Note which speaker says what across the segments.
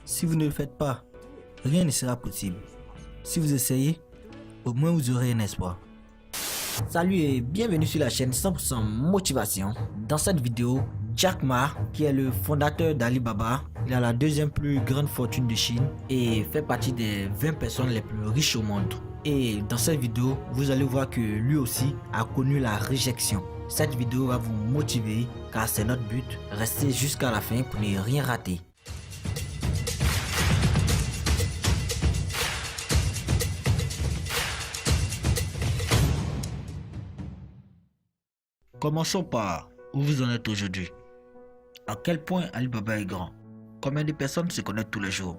Speaker 1: Si vous ne le faites pas, rien ne sera possible. Si vous essayez, au moins vous aurez un espoir. Salut et bienvenue sur la chaîne 100% Motivation. Dans cette vidéo, Jack Ma, qui est le fondateur d'Alibaba, il a la deuxième plus grande fortune de Chine et fait partie des 20 personnes les plus riches au monde. Et dans cette vidéo, vous allez voir que lui aussi a connu la réjection. Cette vidéo va vous motiver car c'est notre but, restez jusqu'à la fin pour ne rien rater. Commençons par où vous en êtes aujourd'hui. À quel point Alibaba est grand? Combien de personnes se connectent tous les jours?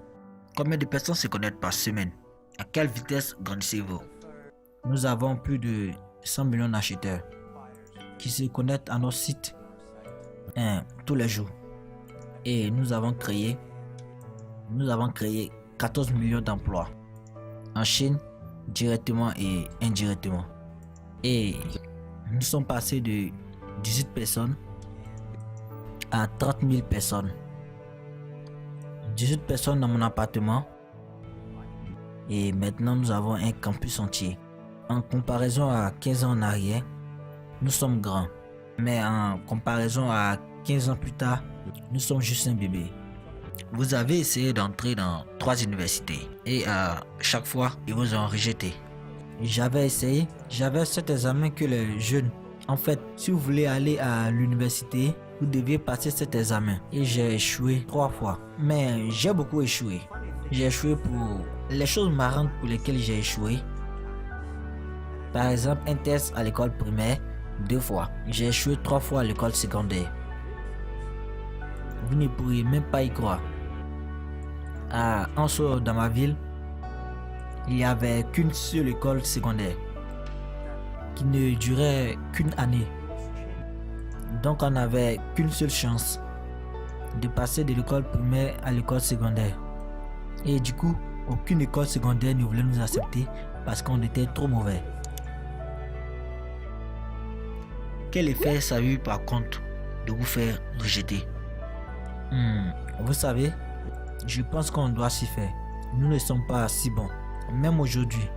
Speaker 1: Combien de personnes se connectent par semaine? À quelle vitesse grandissez-vous? Nous avons plus de 100 millions d'acheteurs qui se connectent à nos sites tous les jours. Et nous avons créé 14 millions d'emplois en Chine, directement et indirectement. Et nous sommes passés de 18 personnes à 30 000 personnes. 18 personnes dans mon appartement. Et maintenant nous avons un campus entier. En comparaison à 15 ans en arrière, nous sommes grands. Mais en comparaison à 15 ans plus tard, nous sommes juste un bébé. Vous avez essayé d'entrer dans 3 universités. Et à chaque fois, ils vous ont rejeté. J'avais essayé, j'avais cet examen que les jeunes. En fait, si vous voulez aller à l'université, vous deviez passer cet examen. Et j'ai échoué 3 fois. Mais j'ai beaucoup échoué. J'ai échoué pour les choses marrantes pour lesquelles j'ai échoué. Par exemple, un test à l'école primaire, 2 fois. J'ai échoué 3 fois à l'école secondaire. Vous ne pourriez même pas y croire. À Anso, dans ma ville, il n'y avait qu'une seule école secondaire qui ne durait qu'une année. Donc on n'avait qu'une seule chance de passer de l'école primaire à l'école secondaire. Et du coup, aucune école secondaire ne voulait nous accepter parce qu'on était trop mauvais. Quel effet ça a eu par contre de vous faire rejeter? Vous savez, je pense qu'on doit s'y faire. Nous ne sommes pas si bons. Même aujourd'hui,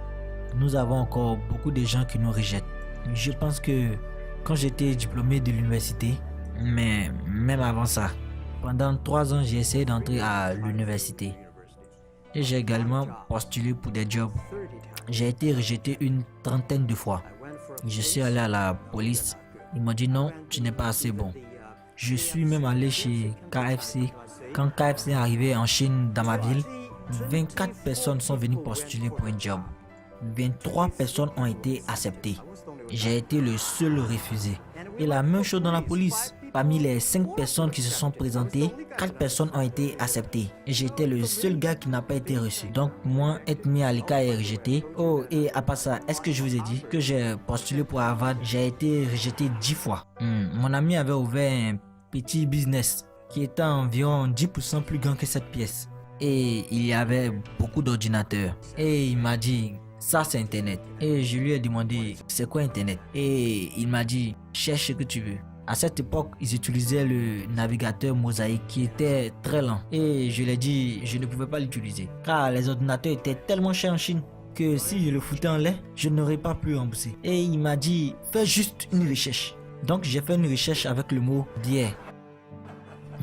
Speaker 1: nous avons encore beaucoup de gens qui nous rejettent. Je pense que quand j'étais diplômé de l'université, mais même avant ça, pendant 3 ans, j'ai essayé d'entrer à l'université. Et j'ai également postulé pour des jobs. J'ai été rejeté une 30aine de fois. Je suis allé à la police. Ils m'ont dit non, tu n'es pas assez bon. Je suis même allé chez KFC. Quand KFC est arrivé en Chine dans ma ville, 24 personnes sont venues postuler pour un job. 23 personnes ont été acceptées. J'ai été le seul refusé. Et la même chose dans la police. Parmi les 5 personnes qui se sont présentées, 4 personnes ont été acceptées. Et j'étais le seul gars qui n'a pas été reçu. Donc moi, être mis à l'écart et rejeté. Oh, et à part ça, est-ce que je vous ai dit que j'ai postulé pour Harvard? J'ai été rejeté 10 fois. Mon ami avait ouvert un petit business qui était environ 10% plus grand que cette pièce. Et il y avait beaucoup d'ordinateurs. Et il m'a dit, ça c'est Internet. Et je lui ai demandé, c'est quoi Internet? Et il m'a dit, cherche ce que tu veux. À cette époque, ils utilisaient le navigateur Mosaïque qui était très lent. Et je lui ai dit, je ne pouvais pas l'utiliser. Car les ordinateurs étaient tellement chers en Chine que si je le foutais en l'air, je n'aurais pas pu rembourser. Et il m'a dit, fais juste une recherche. Donc j'ai fait une recherche avec le mot bière.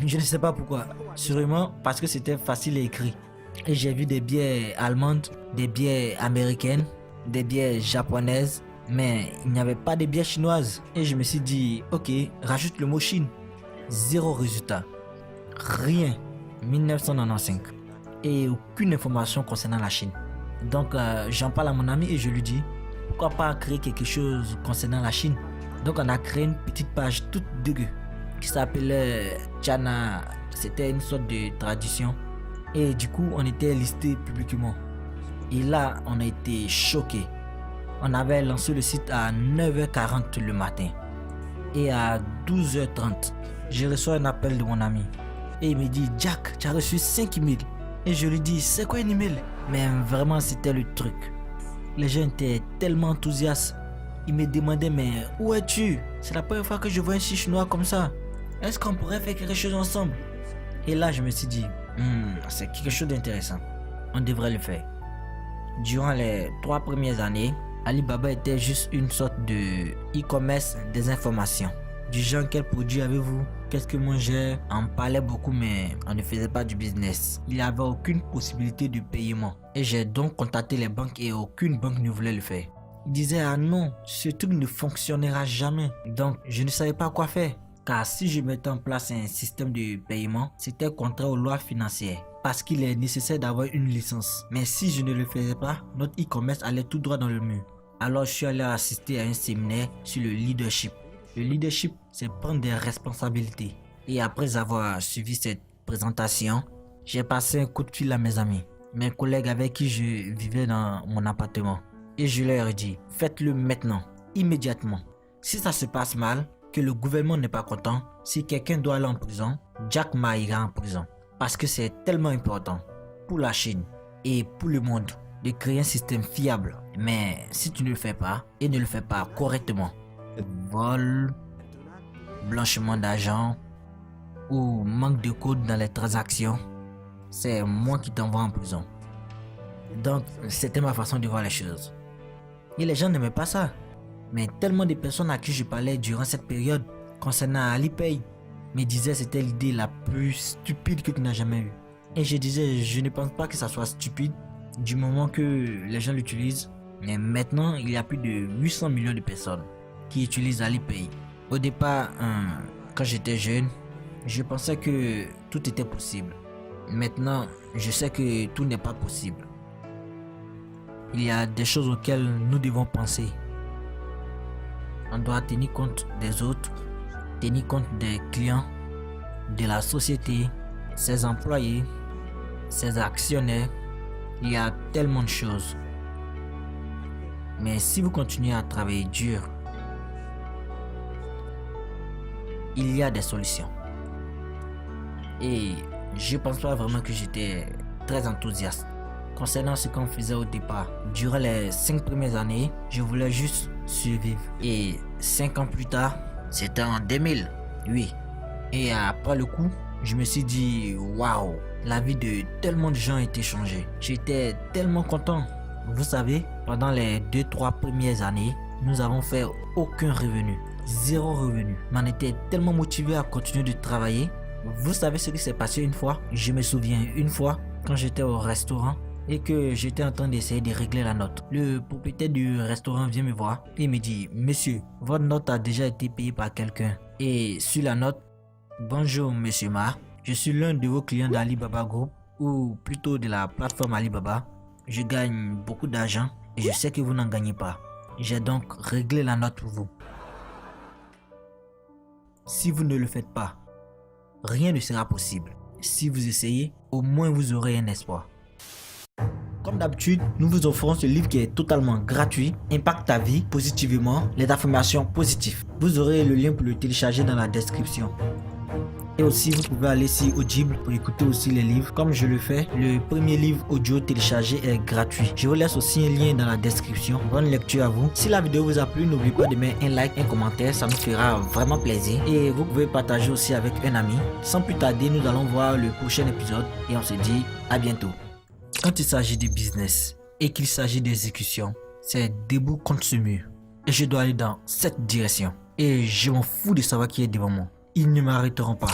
Speaker 1: Je ne sais pas pourquoi. Sûrement parce que c'était facile à écrire. Et j'ai vu des bières allemandes, des bières américaines, des bières japonaises. Mais il n'y avait pas de bières chinoises. Et je me suis dit, ok, rajoute le mot Chine. 0 résultat. Rien. 1995. Et aucune information concernant la Chine. Donc j'en parle à mon ami et je lui dis, pourquoi pas créer quelque chose concernant la Chine? Donc on a créé une petite page toute dégueu qui s'appelait Chana. C'était une sorte de tradition. Et du coup, on était listé publiquement. Et là, on a été choqués. On avait lancé le site à 9h40 le matin. Et à 12h30, je reçois un appel de mon ami. Et il me dit, Jack, tu as reçu 5 emails. Et je lui dis, c'est quoi un email? Mais vraiment, c'était le truc. Les gens étaient tellement enthousiastes. Ils me demandaient, mais où es-tu? C'est la première fois que je vois un chinois comme ça. Est-ce qu'on pourrait faire quelque chose ensemble? Et là, je me suis dit, C'est quelque chose d'intéressant. On devrait le faire. Durant les 3 premières années, Alibaba était juste une sorte de e-commerce des informations. Du genre, quel produit avez-vous? Qu'est-ce que manger? On parlait beaucoup, mais on ne faisait pas du business. Il n'y avait aucune possibilité de paiement. Et j'ai donc contacté les banques et aucune banque ne voulait le faire. Ils disaient, ah non, ce truc ne fonctionnera jamais. Donc, je ne savais pas quoi faire. Car si je mettais en place un système de paiement, c'était contraire aux lois financières. Parce qu'il est nécessaire d'avoir une licence. Mais si je ne le faisais pas, notre e-commerce allait tout droit dans le mur. Alors je suis allé assister à un séminaire sur le leadership. Le leadership, c'est prendre des responsabilités. Et après avoir suivi cette présentation, j'ai passé un coup de fil à mes amis, mes collègues avec qui je vivais dans mon appartement. Et je leur ai dit, faites-le maintenant, immédiatement. Si ça se passe mal, que le gouvernement n'est pas content, si quelqu'un doit aller en prison, Jack Ma ira en prison. Parce que c'est tellement important pour la Chine et pour le monde de créer un système fiable. Mais si tu ne le fais pas et ne le fais pas correctement, vol, blanchiment d'argent ou manque de code dans les transactions, c'est moi qui t'envoie en prison. Donc c'était ma façon de voir les choses. Et les gens n'aimaient pas ça. Mais tellement de personnes à qui je parlais durant cette période concernant Alipay me disaient que c'était l'idée la plus stupide que tu n'as jamais eue. Et je disais, je ne pense pas que ça soit stupide du moment que les gens l'utilisent. Mais maintenant, il y a plus de 800 millions de personnes qui utilisent Alipay. Au départ, quand j'étais jeune, je pensais que tout était possible. Maintenant, je sais que tout n'est pas possible. Il y a des choses auxquelles nous devons penser. On doit tenir compte des autres, tenir compte des clients, de la société, ses employés, ses actionnaires. Il y a tellement de choses. Mais si vous continuez à travailler dur, il y a des solutions. Et je pense pas vraiment que j'étais très enthousiaste concernant ce qu'on faisait au départ. Durant les 5 premières années, je voulais juste survivre. Et 5 ans plus tard, c'était en 2000, oui. Et après le coup, je me suis dit, waouh, la vie de tellement de gens a été changée. J'étais tellement content. Vous savez, pendant les 2-3 premières années, nous avons fait aucun revenu. 0 revenu. Mais on était tellement motivé à continuer de travailler. Vous savez ce qui s'est passé une fois? Je me souviens une fois, quand j'étais au restaurant et que j'étais en train d'essayer de régler la note. Le propriétaire du restaurant vient me voir et me dit, monsieur, votre note a déjà été payée par quelqu'un. Et sur la note, bonjour monsieur Ma, je suis l'un de vos clients d'Alibaba Group, ou plutôt de la plateforme Alibaba. Je gagne beaucoup d'argent et je sais que vous n'en gagnez pas. J'ai donc réglé la note pour vous. Si vous ne le faites pas, rien ne sera possible. Si vous essayez, au moins vous aurez un espoir. Comme d'habitude, nous vous offrons ce livre qui est totalement gratuit, Impacte ta vie positivement, les affirmations positives. Vous aurez le lien pour le télécharger dans la description. Et aussi, vous pouvez aller sur Audible pour écouter aussi les livres. Comme je le fais, le premier livre audio téléchargé est gratuit. Je vous laisse aussi un lien dans la description. Bonne lecture à vous. Si la vidéo vous a plu, n'oubliez pas de mettre un like, un commentaire. Ça nous fera vraiment plaisir. Et vous pouvez partager aussi avec un ami. Sans plus tarder, nous allons voir le prochain épisode. Et on se dit à bientôt. Quand il s'agit de business et qu'il s'agit d'exécution, c'est debout contre ce mur. Et je dois aller dans cette direction. Et je m'en fous de savoir qui est devant moi. Ils ne m'arrêteront pas.